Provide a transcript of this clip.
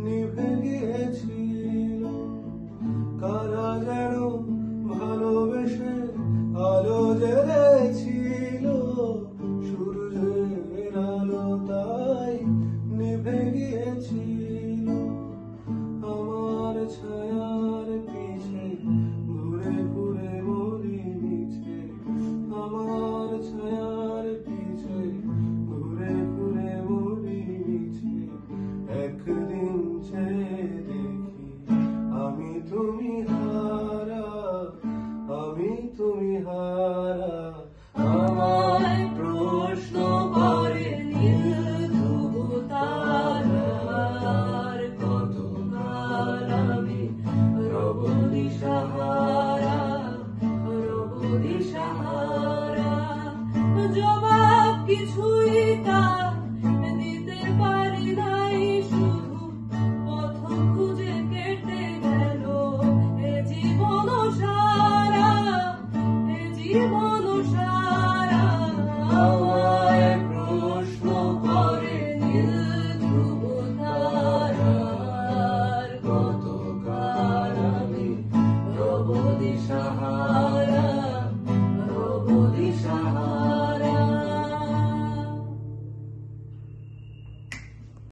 নিভে গিয়েছিল। কারা যেন ভালোবেসে আলো জ্বেলেছিল, সূর্যের আলো তাই নিভে গিয়েছিল। আমার ছায়ার পিছে ঘুরে ঘুরে মরি মিছে, আমার ছায়ার পিছে ঘুরে ঘুরে মরি মিছে। একদিন চেয়ে দেখি আমি তুমি হারা, আমি তুমি হারা। আমায় প্রশ্ন করে নীল তারার, কতকাল আমি রব দিশাহারা, রব দিশাহারা। জবাব কিছুই তার দিতে পারি নাই, শুধু পথ খুঁজে কেটে গেল এ জীবন সারা, এ জীবন